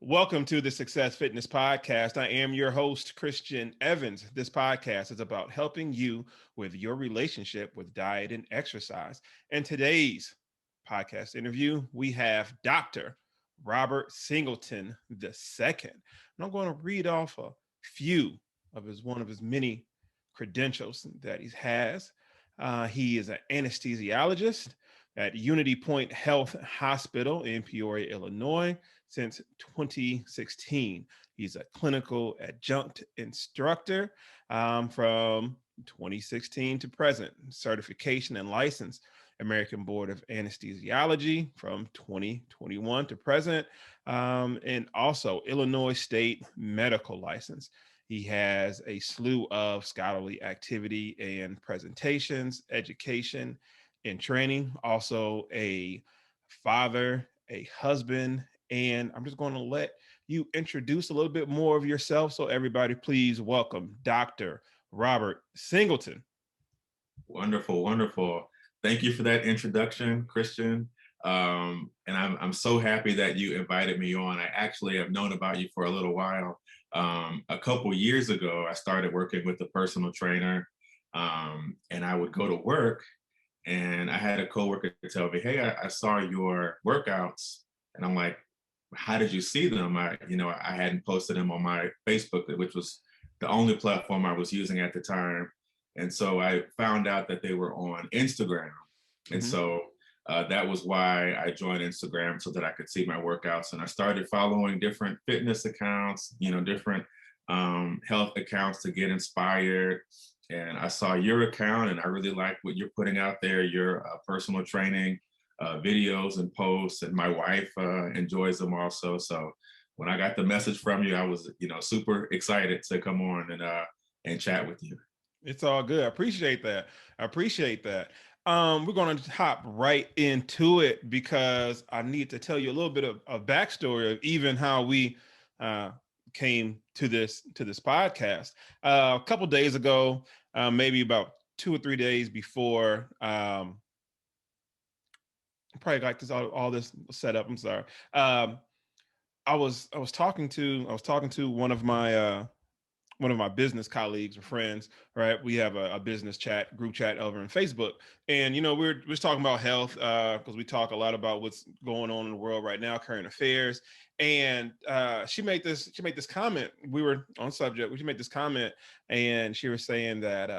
Welcome to the Success FIntess Podcast. I am your host, Christian Evans. This podcast is about helping you with your relationship with diet and exercise. And today's podcast interview, we have Dr. Robert Singleton II. And I'm going to read off a few of one of his many credentials that he has. He is an anesthesiologist at Unity Point Health Hospital in Peoria, Illinois, since 2016. He's a clinical adjunct instructor from 2016 to present, certification and license, American Board of Anesthesiology from 2021 to present, and also Illinois State Medical License. He has a slew of scholarly activity and presentations, education, and training, also a father, a husband, and I'm just going to let you introduce a little bit more of yourself. So everybody, please welcome Dr. Robert Singleton. Wonderful, wonderful. Thank you for that introduction, Christian. And I'm so happy that you invited me on. I actually have known about you for a little while. A couple years ago, I started working with a personal trainer, and I would go to work, and I had a coworker tell me, "Hey, I saw your workouts," and I'm like, "How did you see them?" I hadn't posted them on my Facebook, which was the only platform I was using at the time. And so I found out that they were on Instagram. And so that was why I joined Instagram, so that I could see my workouts. And I started following different fitness accounts, different health accounts to get inspired. And I saw your account, and I really like what you're putting out there, your personal training videos and posts. And my wife enjoys them also. So when I got the message from you, I was, super excited to come on and chat with you. It's all good. I appreciate that. We're going to hop right into it because I need to tell you a little bit of a backstory of even how we came to this podcast. A couple days ago, maybe about 2 or 3 days before, probably got all this set up. I'm sorry. I was talking to one of my business colleagues or friends, right? We have a business group chat over in Facebook. And, we're just talking about health because we talk a lot about what's going on in the world right now, current affairs. And she made this comment. We were on subject. She made this comment, and she was saying that,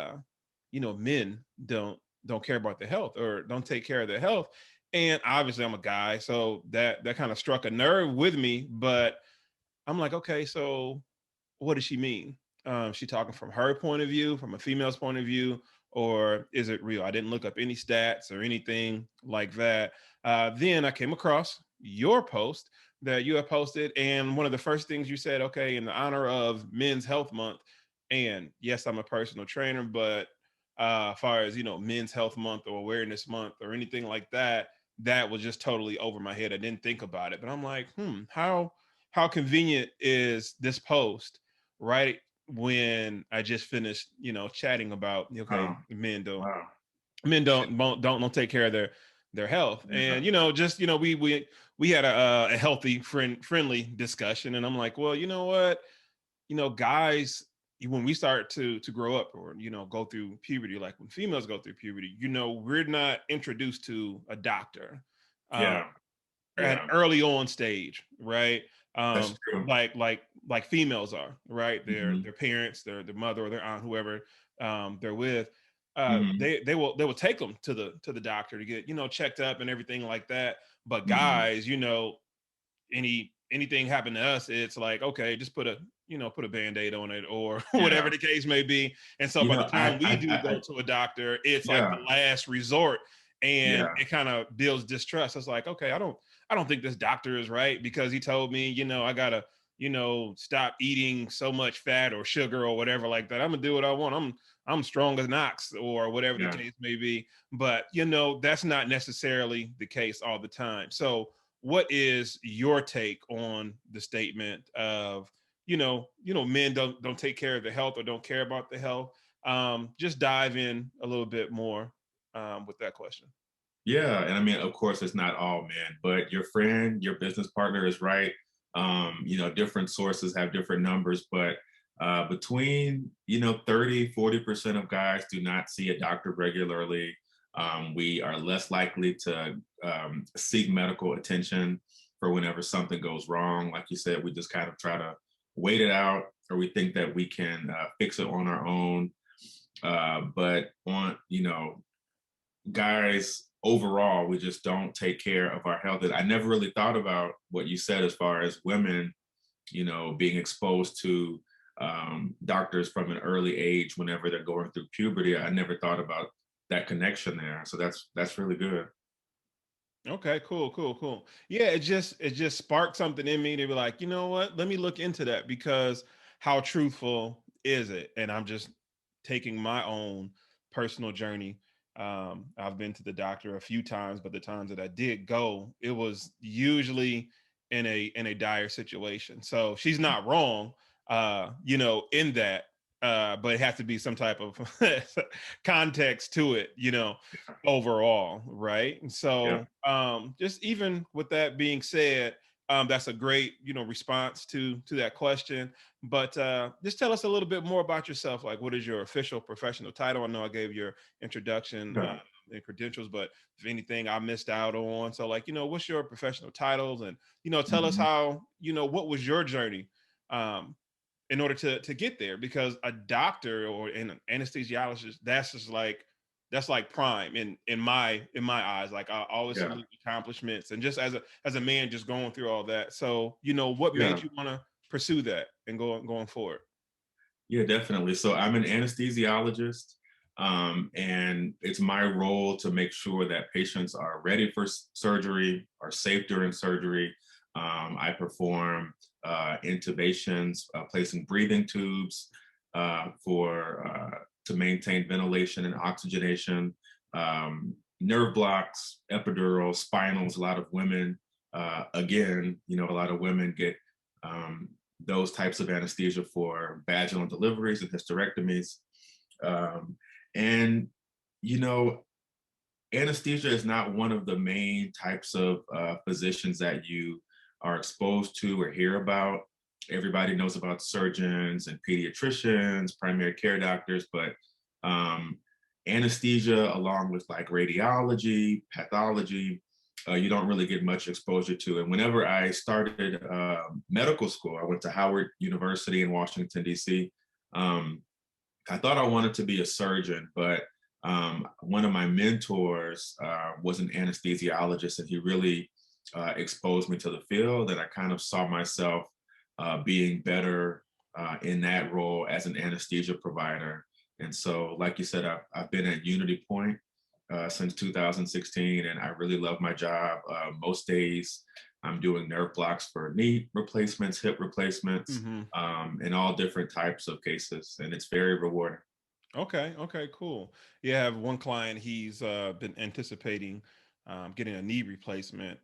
men don't care about their health or don't take care of their health. And obviously I'm a guy, so that kind of struck a nerve with me. But I'm like, okay, so what does she mean? She talking from her point of view, from a female's point of view, or is it real? I didn't look up any stats or anything like that. Then I came across your post that you have posted, and one of the first things you said, okay, in the honor of Men's Health Month, and yes, I'm a personal trainer, but as far as Men's Health Month or Awareness Month or anything like that, that was just totally over my head. I didn't think about it, but I'm like, how convenient is this post, right when I just finished, chatting about, okay, Wow. men don't Wow. men don't take care of their health. And we had a healthy friendly discussion, and I'm like, well, you know what, guys, when we start to grow up or go through puberty, like when females go through puberty, we're not introduced to a doctor Yeah. at an Yeah. early on stage, right? That's true. Like females are, right? Hmm. Their parents, their mother or their aunt, whoever they're with, Hmm. they will take them to the doctor to get checked up and everything like that. But Hmm. guys, anything happen to us, it's like, okay, just put a band-aid on it or Yeah. whatever the case may be. And so by the time we do go I to a doctor, it's like yeah. the last resort, and Yeah. it kind of builds distrust. It's like, okay, I don't think this doctor is right because he told me, I gotta, stop eating so much fat or sugar or whatever like that. I'm gonna do what I want. I'm strong as an ox or whatever the Yeah. case may be. But that's not necessarily the case all the time. So what is your take on the statement of, men don't take care of their health or don't care about their health? Just dive in a little bit more with that question. Yeah. And I mean, of course, it's not all men, but your friend, your business partner is right. Different sources have different numbers, but between 30-40% of guys do not see a doctor regularly. We are less likely to seek medical attention for whenever something goes wrong. Like you said, we just kind of try to wait it out, or we think that we can fix it on our own. But on, guys, overall, we just don't take care of our health. And I never really thought about what you said as far as women, being exposed to doctors from an early age whenever they're going through puberty. I never thought about that connection there. So that's really good. Okay, cool. Yeah, it just sparked something in me to be like, you know what? Let me look into that, because how truthful is it? And I'm just taking my own personal journey. I've been to the doctor a few times, but the times that I did go, it was usually in a dire situation. So she's not wrong, in that. But it has to be some type of context to it, overall, right? And Yeah. so, just even with that being said, that's a great, response to that question. But just tell us a little bit more about yourself. Like, what is your official professional title? I know I gave your introduction Yeah. and credentials, but if anything I missed out on, so like, what's your professional titles, and tell us Mhm. how, what was your journey, um, in order to get there, because a doctor or an anesthesiologist, that's like prime in my eyes. Like, I always Yeah. salute accomplishments, and just as a man just going through all that. So, what Yeah. made you want to pursue that and going forward? Yeah, definitely. So I'm an anesthesiologist, and it's my role to make sure that patients are ready for surgery, are safe during surgery. I perform intubations, placing breathing tubes for to maintain ventilation and oxygenation, nerve blocks, epidural, spinals. A lot of women, again, a lot of women get um, those types of anesthesia for vaginal deliveries and hysterectomies. Um, and, you know, anesthesia is not one of the main types of physicians that you are exposed to or hear about. Everybody knows about surgeons and pediatricians, primary care doctors, but um, anesthesia, along with like radiology, pathology, you don't really get much exposure to. And whenever I started medical school, I went to Howard University in Washington, D.C. Um, I thought I wanted to be a surgeon, but one of my mentors was an anesthesiologist, and he really exposed me to the field. And I kind of saw myself being better in that role as an anesthesia provider. And so, like you said, I've been at Unity Point since 2016, and I really love my job. Most days, I'm doing nerve blocks for knee replacements, hip replacements, Mm-hmm. in all different types of cases, and it's very rewarding. Okay, cool. Yeah, I have one client. He's been anticipating getting a knee replacement.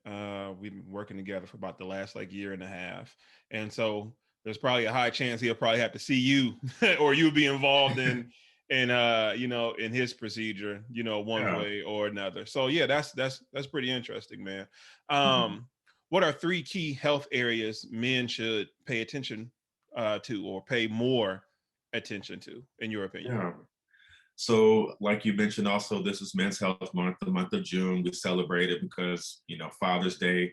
We've been working together for about the last like year and a half, and so there's probably a high chance he'll probably have to see you, or you'll be involved in his procedure, one Yeah. way or another. So yeah, that's pretty interesting, man. Mhm. What are three key health areas men should pay attention to, or pay more attention to, in your opinion? Yeah. So, like you mentioned, also, this is Men's Health Month, the month of June. We celebrate it because, Father's Day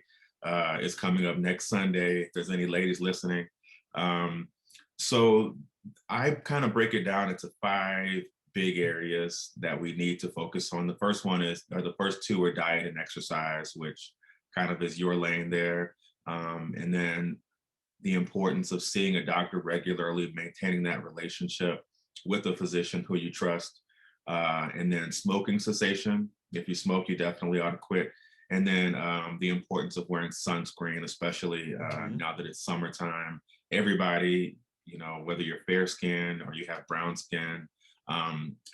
is coming up next Sunday, if there's any ladies listening. Um, so, I kind of break it down into five big areas that we need to focus on. The first one is, or the first two are diet and exercise, which kind of is your lane there. And then the importance of seeing a doctor regularly, maintaining that relationship with a physician who you trust. And then smoking cessation. If you smoke, you definitely ought to quit. And then the importance of wearing sunscreen, especially Mhm. now that it's summertime. Everybody, whether you're fair skinned or you have brown skin,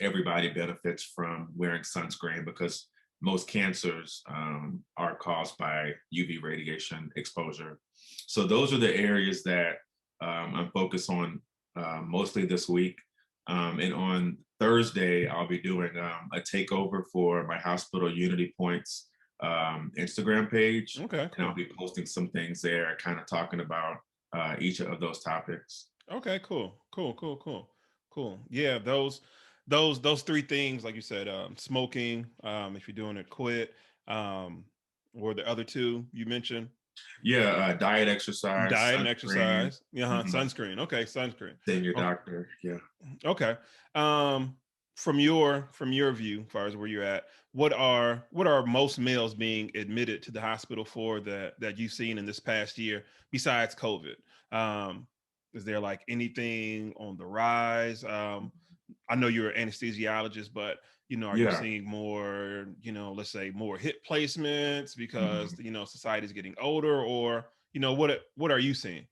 everybody benefits from wearing sunscreen, because most cancers are caused by UV radiation exposure. So those are the areas that I'm focused on mostly this week. And on Thursday, I'll be doing a takeover for my hospital Unity Points Instagram page, Okay, and I'll cool. be posting some things there, kind of talking about each of those topics. Okay, cool. Cool, cool, cool. Cool. Yeah, those three things, like you said, smoking, if you're doing it, quit. Um, or the other two you mentioned, Yeah, diet, exercise, diet and sunscreen, exercise. Yeah, mhm, sunscreen. Okay, sunscreen. seeing your Okay. doctor. Yeah. Okay. Um, from your view, as far as where you're at, what are most males being admitted to the hospital for that you've seen in this past year besides COVID? Um, is there like anything on the rise? I know you're an anesthesiologist, but are you Yeah. seeing more, let's say more hip placements because Mhm. society's getting older, or what are you seeing?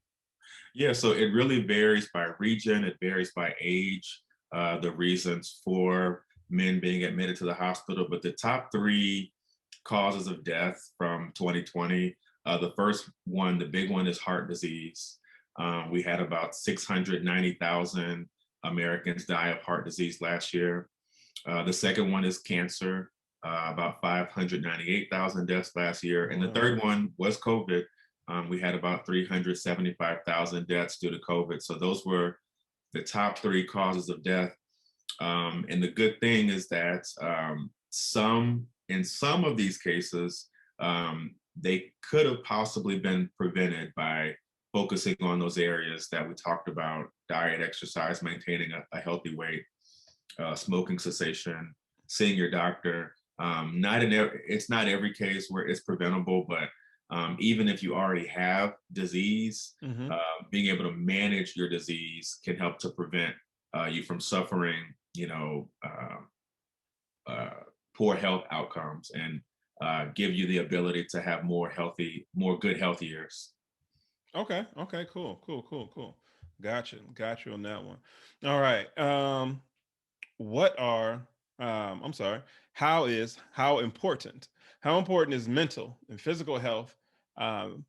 Yeah, so it really varies by region, it varies by age, the reasons for men being admitted to the hospital. But the top three causes of death from 2020, the first one, the big one, is heart disease. We had about 690,000 Americans die of heart disease last year. The second one is cancer, about 598,000 deaths last year. And the Wow. third one was COVID. We had about 375,000 deaths due to COVID. So those were the top three causes of death. And the good thing is that in some of these cases, they could have possibly been prevented by focusing on those areas that we talked about: diet, exercise, maintaining a healthy weight, smoking cessation, seeing your doctor. It's not every case where it's preventable, but even if you already have disease, Hmm. being able to manage your disease can help to prevent you from suffering, uh, poor health outcomes, and give you the ability to have more good health years. Okay. Okay. Cool. Cool. Cool. Cool. Gotcha. Got you on that one. All right. What are I'm sorry. How important is mental and physical health? Um,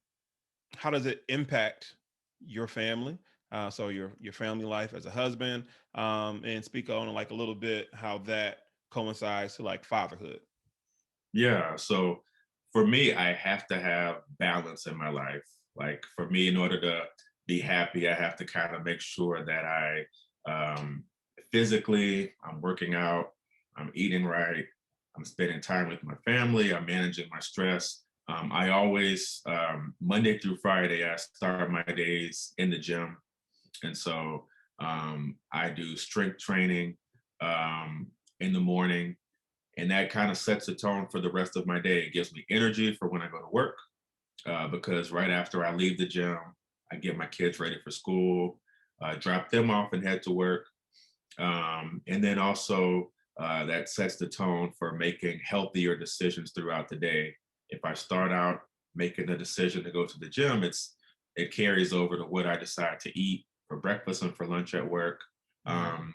how does it impact your family? So your family life as a husband, and speak on like a little bit how that coincides to like fatherhood. Yeah. So for me, I have to have balance in my life. Like for me, in order to be happy, I have to kind of make sure that physically, I'm working out, I'm eating right, I'm spending time with my family, I'm managing my stress. I always, Monday through Friday, I start my days in the gym. And so I do strength training in the morning, and that kind of sets the tone for the rest of my day. It gives me energy for when I go to work, because right after I leave the gym, I get my kids ready for school, drop them off, and head to work. And then also, that sets the tone for making healthier decisions throughout the day. If I start out making a decision to go to the gym, it carries over to what I decide to eat for breakfast and for lunch at work. Right. Um,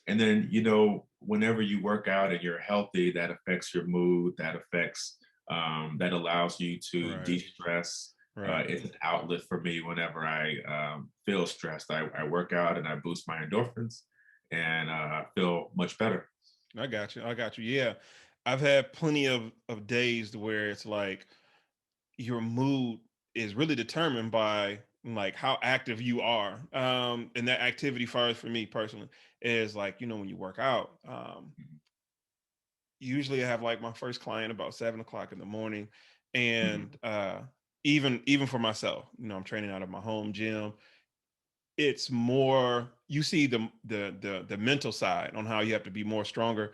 and then, whenever you work out and you're healthy, that affects your mood, that allows you to Right. de-stress. Right. It's an outlet for me whenever I feel stressed. I work out and I boost my endorphins and feel much better. I got you. I got you. Yeah. I've had plenty of days where it's like your mood is really determined by like how active you are. And that activity far for me personally is like, when you work out, usually I have like my first client about 7 o'clock in the morning. Mhm. And even for myself, I'm training out of my home gym. It's more, you see the mental side on how you have to be more stronger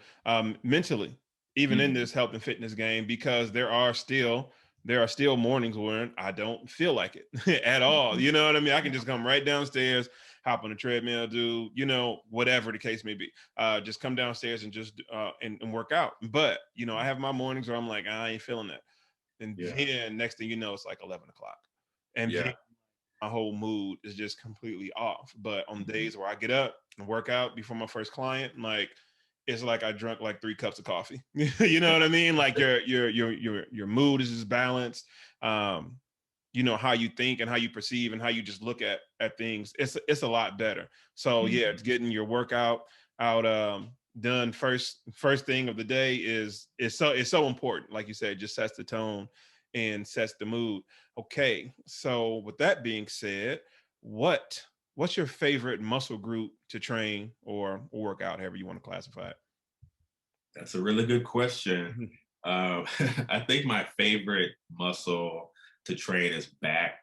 mentally, even in Mhm. this health and fitness game, because there are still mornings when I don't feel like it at all. Mhm. You know what I mean? I can just come right downstairs, hop on the treadmill, do whatever the case may be. Just come downstairs and just and work out. But I have my mornings where I'm like, I ain't feeling that, and Yeah. then next thing you know, it's like 11 o'clock, and then Yeah. my whole mood is just completely off. But on Mhm. days where I get up and work out before my first client, like it's like I drunk like 3 cups of coffee. You know what I mean? Like your mood is just balanced. Um, how you think and how you perceive and how you just look at things. It's a lot better. So yeah, Mhm. it's getting your workout out. done first thing of the day is so important. Like you said, it just sets the tone and sets the mood. Okay, so with that being said, what what's your favorite muscle group to train or work out, however you want to classify it? That's a really good question. Mhm. I think my favorite muscle to train is back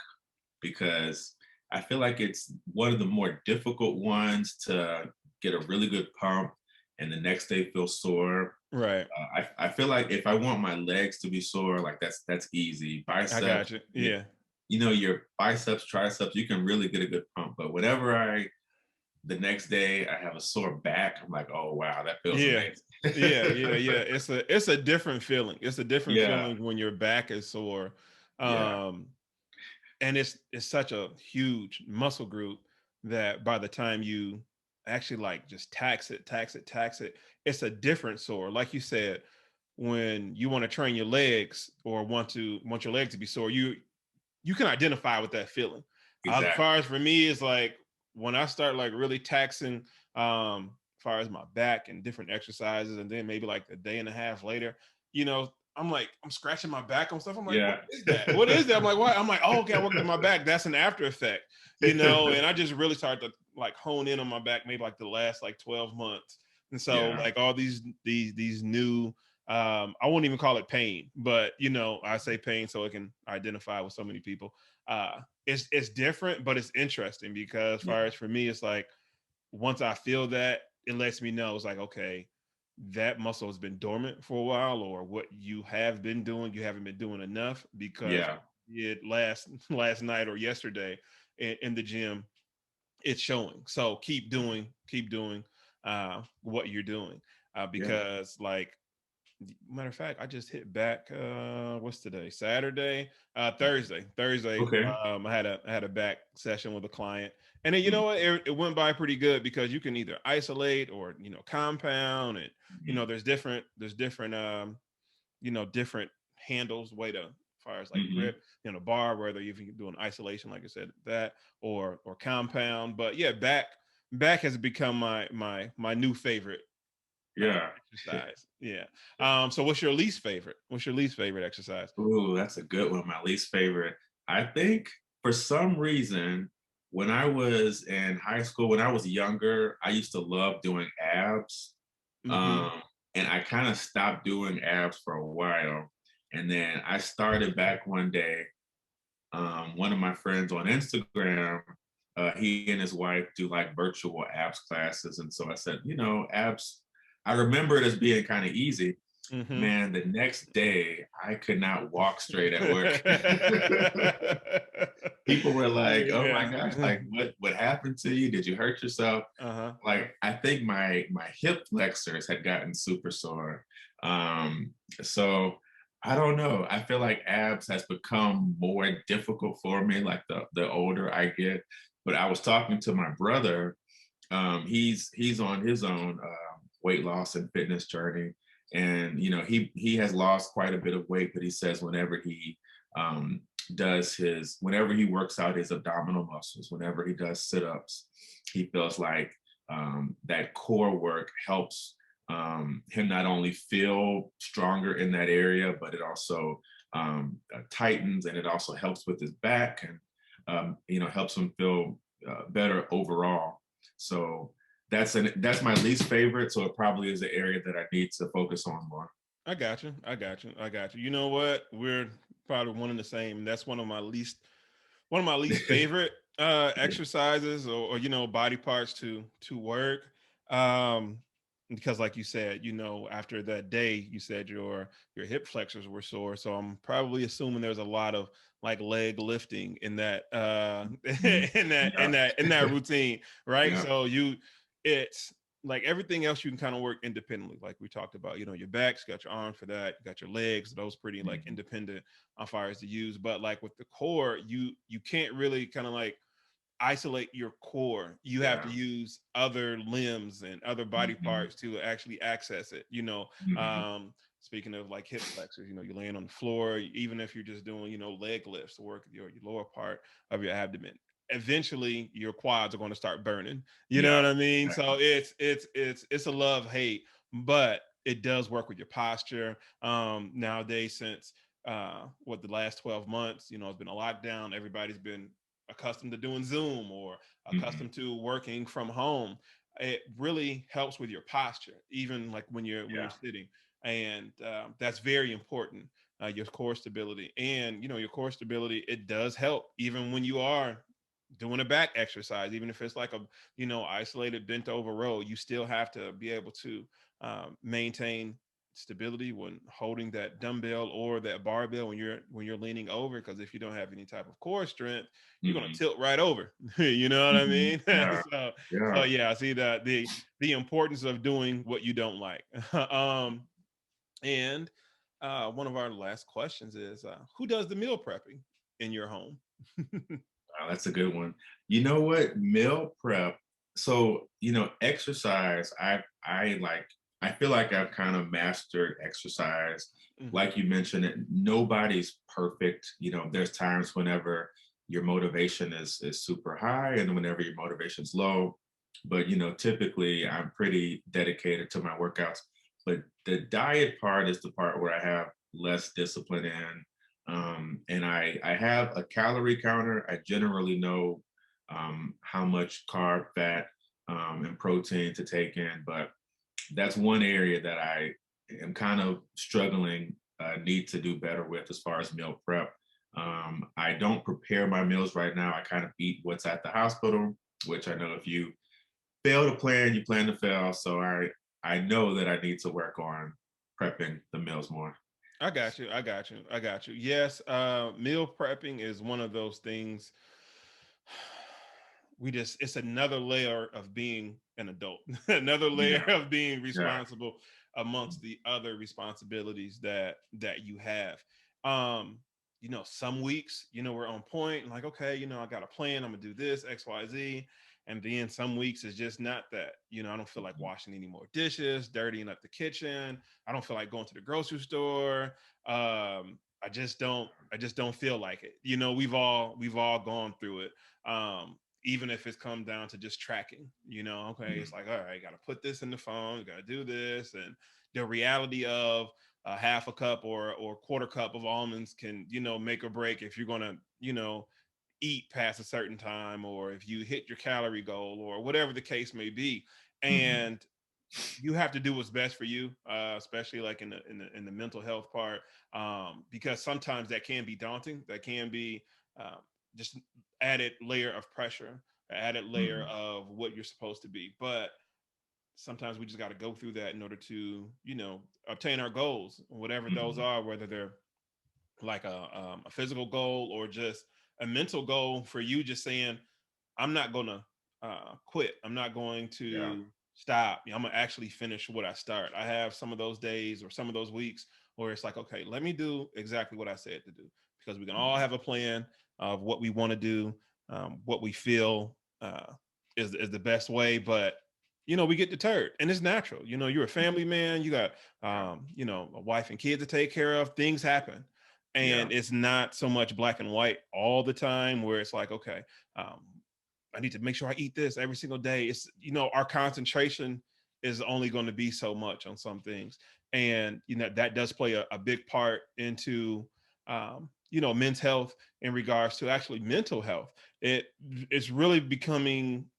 because I feel like it's one of the more difficult ones to get a really good pump and the next day feel sore. Right. I feel like if I want my legs to be sore, like that's easy. I Biceps, got you. Yeah. your biceps, triceps, you can really get a good pump. But whenever the next day I have a sore back, I'm like, oh wow, that feels Yeah. amazing. Yeah. It's a different feeling. It's a different Yeah, feeling when your back is sore. yeah, Um, and it's such a huge muscle group that by the time you actually like just tax it, it's a different sore. Like you said, when you want to train your legs or want your legs to be sore, you can identify with that feeling. As far exactly. as for me, it's like when I start like really taxing, as far as my back and different exercises, and then maybe like a day and a half later, I'm like I'm scratching my back on stuff. I'm like, what Yeah. is that? What is that? I'm like, what? I'm like, oh, okay, I worked on my back. That's an after effect, and I just really started to like hone in on my back maybe like the last like 12 months. And so Yeah, like all these new I won't even call it pain, but I say pain so it can identify with so many people. It's different, but it's interesting because as far yeah, as for me, it's like once I feel that, it lets me know it's like, okay, that muscle has been dormant for a while, or what you have been doing, you haven't been doing enough because yeah, it last night or yesterday in the gym, it's showing. So keep doing what you're doing. yeah. Because like matter of fact, I just hit back. What's today? Saturday, Thursday. Okay. I had a back session with a client, and then you know Mhm, what? It went by pretty good because you can either isolate or compound, and mhm, there's different different handles way to as far as like mhm. grip, bar, whether if you do an isolation, like I said, that or compound. But yeah, back has become my new favorite Yeah. exercise. Yeah. So what's your least favorite? What's your least favorite exercise? Ooh, that's a good one. My least favorite. I think for some reason, when I was in high school, when I was younger, I used to love doing abs. Mm-hmm. Um, and I kind of stopped doing abs for a while. And then I started back one day. One of my friends on Instagram, he and his wife do like virtual abs classes. And so I said, abs, I remember it as being kind of easy. Mm-hmm. Man, the next day I could not walk straight at work. People were like, "Oh my Yeah. gosh, like what happened to you? Did you hurt yourself?" Uh-huh. Like I think my hip flexors had gotten super sore. Um, so I don't know. I feel like abs has become more difficult for me, like the older I get. But I was talking to my brother. He's on his own weight loss and fitness journey, and he has lost quite a bit of weight. But he says whenever he um, whenever he works out his abdominal muscles, whenever he does sit-ups, he feels like that core work helps him not only feel stronger in that area, but it also tightens, and it also helps with his back, and helps him feel better overall. So that's my least favorite. So it probably is the area that I need to focus on more. I got you. You know what? We're probably one and the same. That's one of my least favorite Yeah. exercises or body parts to work. Um because like you said, after that day you said your hip flexors were sore. So I'm probably assuming there's a lot of like leg lifting in that Mhm. Yeah. in that routine, right? Yeah. So it's like everything else you can kind of work independently, like we talked about. Your backs, got your arms for that, you got your legs, those pretty like Mhm. independent on fire as to use. But like with the core, you can't really kind of like isolate your core. You have to Yeah. use other limbs and other body Mhm. parts to actually access it. Mhm. Speaking of like hip flexors, you're laying on the floor, even if you're just doing leg lifts to work your lower part of your abdomen. eventually your quads are going to start burning. You know Yeah. what I mean? Exactly. So it's a love hate, but it does work with your posture. Nowadays, since what the last 12 months, it's been a lockdown. Everybody's been accustomed to doing Zoom or Mhm. accustomed to working from home. It really helps with your posture, even like when you're Yeah. sitting, and that's very important. Your core stability, and your core stability, it does help even when you are doing a back exercise, even if it's like a isolated bent over row. You still have to be able to maintain stability when holding that dumbbell or that barbell when you're leaning over, because if you don't have any type of core strength, you're going to Mhm. tilt right over. You know what I Mhm. mean? Yeah. So Yeah. yeah, I see that the importance of doing what you don't like. And one of our last questions is, who does the meal prepping in your home? Wow, that's a good one. You know what? Meal prep. So, exercise, I feel like I've kind of mastered exercise. Hmm. Like you mentioned, nobody's perfect. There's times whenever your motivation is super high and whenever your motivation's low. But typically I'm pretty dedicated to my workouts. But the diet part is the part where I have less discipline in. And I have a calorie counter. I generally know how much carb, fat, and protein to take in, but that's one area that I am kind of struggling, need to do better with as far as meal prep. I don't prepare my meals right now. I kind of eat what's at the hospital, which I know if you fail to plan, you plan to fail. So I know that I need to work on prepping the meals more. I got you. I got you. I got you. Yes, meal prepping is one of those things. It's another layer of being an adult, another layer Yeah, of being yeah. responsible amongst the other responsibilities that you have. Um, some weeks, we're on point, like, okay, I got a plan, I'm gonna do this, XYZ. And then some weeks it's just not that. I don't feel like Mhm, washing any more dishes, dirtying up the kitchen. I don't feel like going to the grocery store. I just don't feel like it. We've all gone through it. Even if it's come down to just tracking, okay, it's mhm, like, all right, got to put this in the phone, got to do this. And the reality of a half a cup or quarter cup of almonds can, make or break if you're going to, eat past a certain time, or if you hit your calorie goal, or whatever the case may be. mhm. And you have to do what's best for you, especially like in the mental health part, because sometimes that can be daunting. That can be um, just added layer of pressure, added layer Mhm. of what you're supposed to be. But sometimes we just got to go through that in order to, obtain our goals, whatever those Mhm. are, whether they're like a physical goal or just a mental goal for you, just saying, I'm not gonna quit. I'm not going Yeah. to stop. I'm gonna actually finish what I start. I have some of those days or some of those weeks where it's like, okay, let me do exactly what I said to do, because we can all Mhm. have a plan of what we want to do, what we feel is the best way, but we get deterred, and it's natural. You're a family man. You got Yeah. a wife and kids to take care of. Things happen, Yeah. and it's not so much black and white all the time, where it's like, okay, um, I need to make sure I eat this every single day. It's, our concentration is only going to be so much on some things. And, that does play a big part into, men's health in regards to actually mental health. It's really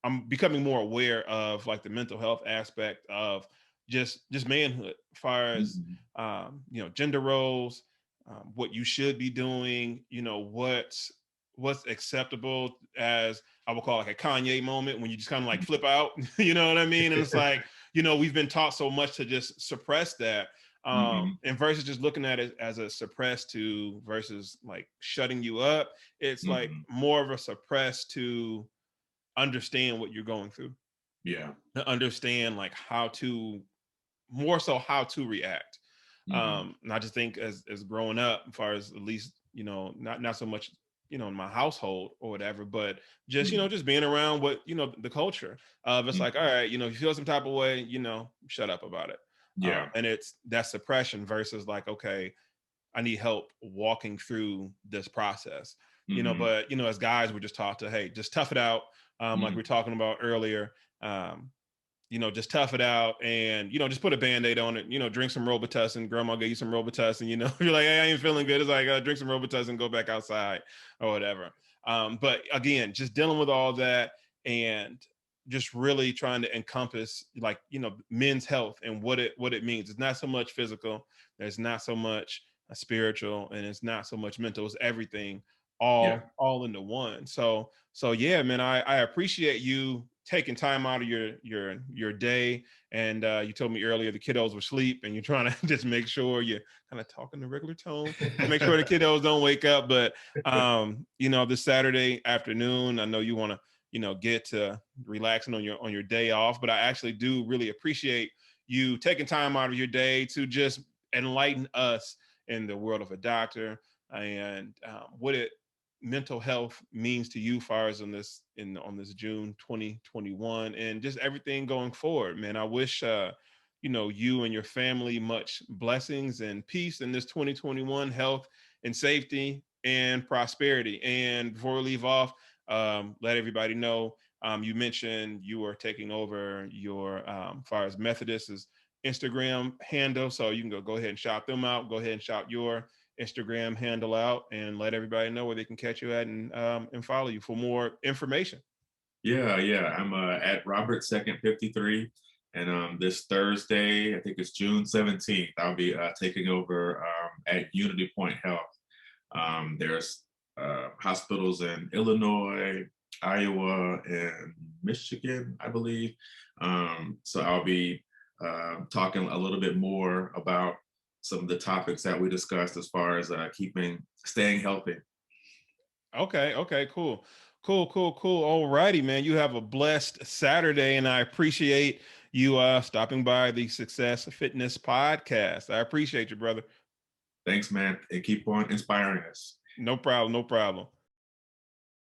I'm becoming more aware of like the mental health aspect of just manhood, as far as, Mhm. gender roles, what you should be doing, what's acceptable as I will call like a Kanye moment, when you just kind of like flip out. You know what I mean? And it's like, we've been taught so much to just suppress that. Mhm. And versus just looking at it as a suppress to versus like shutting you up, it's like Mhm. more of a suppress to understand what you're going through, Yeah. to understand like more so how to react. Mhm. And I just think as growing up, as far as at least, not so much, in my household or whatever, but just, Mhm. just being around what, the culture of, it's like, all Mhm. right, if you feel some type of way, shut up about it. Yeah. And it's that suppression versus like, okay, I need help walking through this process. Mm-hmm. but, as guys, we're just taught to, hey, just tough it out. Like we Mm-hmm. were talking about earlier, um, just tough it out and, just put a Band-Aid on it, drink some Robitussin, grandma gave you some Robitussin, you're like, hey, I ain't feeling good. It's like, drink some Robitussin, go back outside or whatever. But again, just dealing with all that and just really trying to encompass like, men's health and what it means. It's not so much physical. There's not so much spiritual, and it's not so much mental. It's everything Yeah. all into one. So yeah, man, I appreciate you taking time out of your day. And you told me earlier the kiddos were asleep, and you're trying to just make sure you kind of talk in the regular tone to make sure the kiddos don't wake up. But this Saturday afternoon, I know you want to get to relaxing on your day off. But I actually do really appreciate you taking time out of your day to just enlighten us in the world of a doctor and what it mental health means to you far as on this June 2021 and just everything going forward, man. I wish you and your family much blessings and peace in this 2021, health and safety and prosperity. And before we leave off, let everybody know, you mentioned you are taking over your far as Methodist's Instagram handle, so you can go ahead and shout them out. Go ahead and shout your Instagram handle out and let everybody know where they can catch you at and follow you for more information. Yeah. I'm at Robert Second 53, and this Thursday, I think it's June 17th, I'll be taking over at Unity Point Health. There's hospitals in Illinois, Iowa, and Michigan, I believe. So I'll be talking a little bit more about some of the topics that we discussed as far as staying healthy. Okay, cool. All righty, man. You have a blessed Saturday, and I appreciate you stopping by the Success FIntess Podcast. I appreciate you, brother. Thanks, man, and keep on inspiring us. No problem.